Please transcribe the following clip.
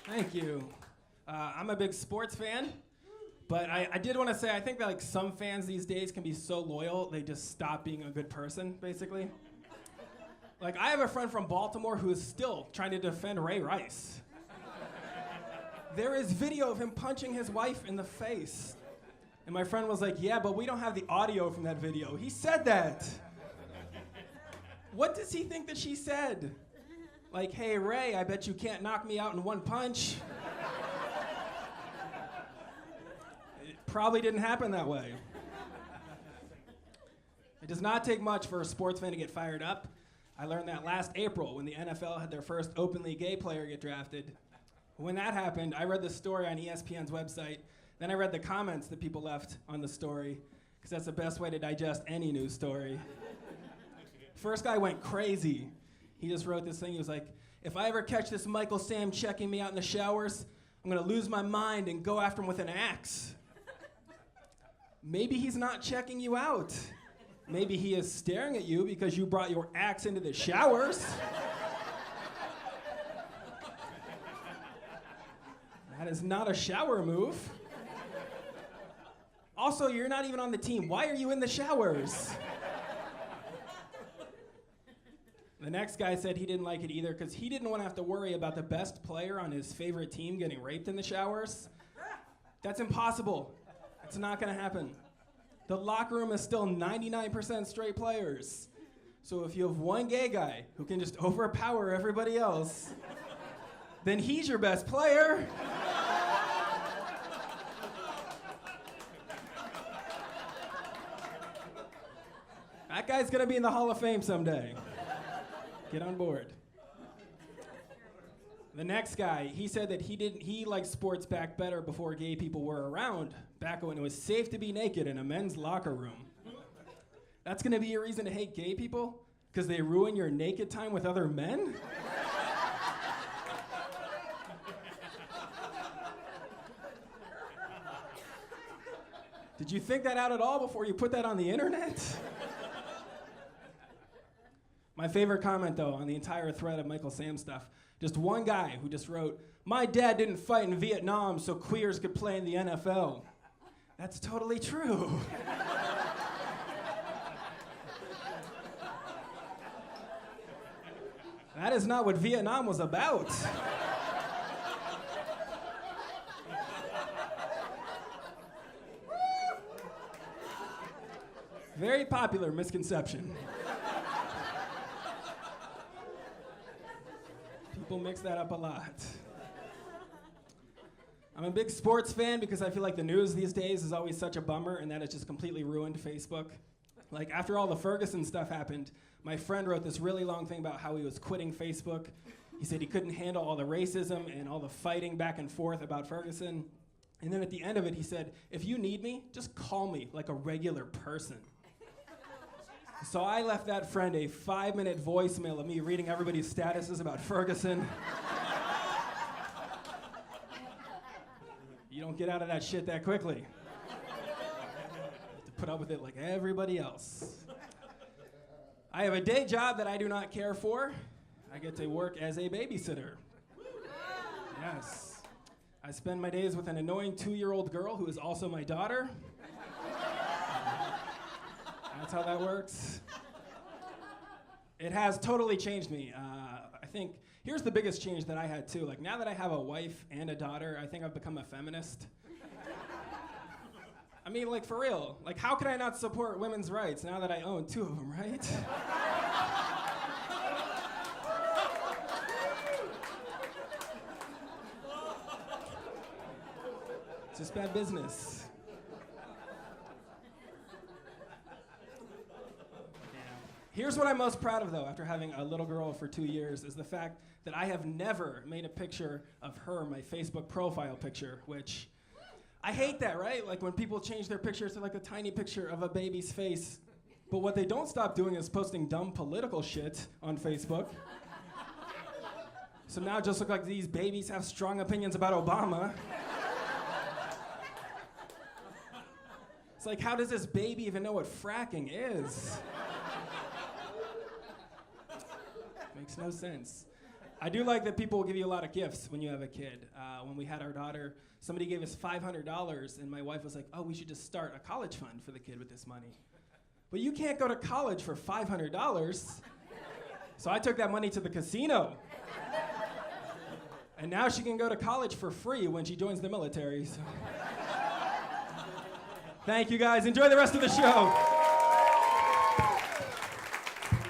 Thank you. I'm a big sports fan, but I did want to say I think that like some fans these days can be so loyal they just stop being a good person, basically. Like I have a friend from Baltimore who is still trying to defend Ray Rice. There is video of him punching his wife in the face. And my friend was like, yeah, but we don't have the audio from that video. He said that. What does he think that she said? Like, hey, Ray, I bet you can't knock me out in one punch. It probably didn't happen that way. It does not take much for a sports fan to get fired up. I learned that last April when the NFL had their first openly gay player get drafted. When that happened, I read the story on ESPN's website. Then I read the comments that people left on the story, because that's the best way to digest any news story. First guy went crazy. He just wrote this thing. He was like, if I ever catch this Michael Sam checking me out in the showers, I'm going to lose my mind and go after him with an axe. Maybe he's not checking you out. Maybe he is staring at you because you brought your axe into the showers. That is not a shower move. Also, you're not even on the team. Why are you in the showers? The next guy said he didn't like it either because he didn't want to have to worry about the best player on his favorite team getting raped in the showers. That's impossible. It's not going to happen. The locker room is still 99% straight players. So if you have one gay guy who can just overpower everybody else, then he's your best player. That guy's going to be in the Hall of Fame someday. Get on board. The next guy, he said that he liked sports back better before gay people were around, back when it was safe to be naked in a men's locker room. That's gonna be a reason to hate gay people? Because they ruin your naked time with other men? Did you think that out at all before you put that on the internet? My favorite comment, though, on the entire thread of Michael Sam stuff, just one guy who just wrote, my dad didn't fight in Vietnam so queers could play in the NFL. That's totally true. That is not what Vietnam was about. Very popular misconception. People mix that up a lot. I'm a big sports fan because I feel like the news these days is always such a bummer and that it's just completely ruined Facebook. Like after all the Ferguson stuff happened, my friend wrote this really long thing about how he was quitting Facebook. He said he couldn't handle all the racism and all the fighting back and forth about Ferguson. And then at the end of it, he said, if you need me, just call me like a regular person. So I left that friend a 5-minute voicemail of me reading everybody's statuses about Ferguson. You don't get out of that shit that quickly. You have to put up with it like everybody else. I have a day job that I do not care for. I get to work as a babysitter. Yes. I spend my days with an annoying 2-year-old girl who is also my daughter. That's how that works. It has totally changed me. I think, here's the biggest change that I had too. Like now that I have a wife and a daughter, I think I've become a feminist. I mean, like for real. Like how could I not support women's rights now that I own 2 of them, right? It's just bad business. Here's what I'm most proud of, though, after having a little girl for 2 years, is the fact that I have never made a picture of her my Facebook profile picture, which I hate that, right? Like when people change their pictures to like a tiny picture of a baby's face. But what they don't stop doing is posting dumb political shit on Facebook. So now it just look like these babies have strong opinions about Obama. It's like, how does this baby even know what fracking is? Makes no sense. I do like that people will give you a lot of gifts when you have a kid. When we had our daughter, somebody gave us $500, and my wife was like, oh, we should just start a college fund for the kid with this money. But you can't go to college for $500. So I took that money to the casino. And now she can go to college for free when she joins the military. So. Thank you, guys. Enjoy the rest of the show.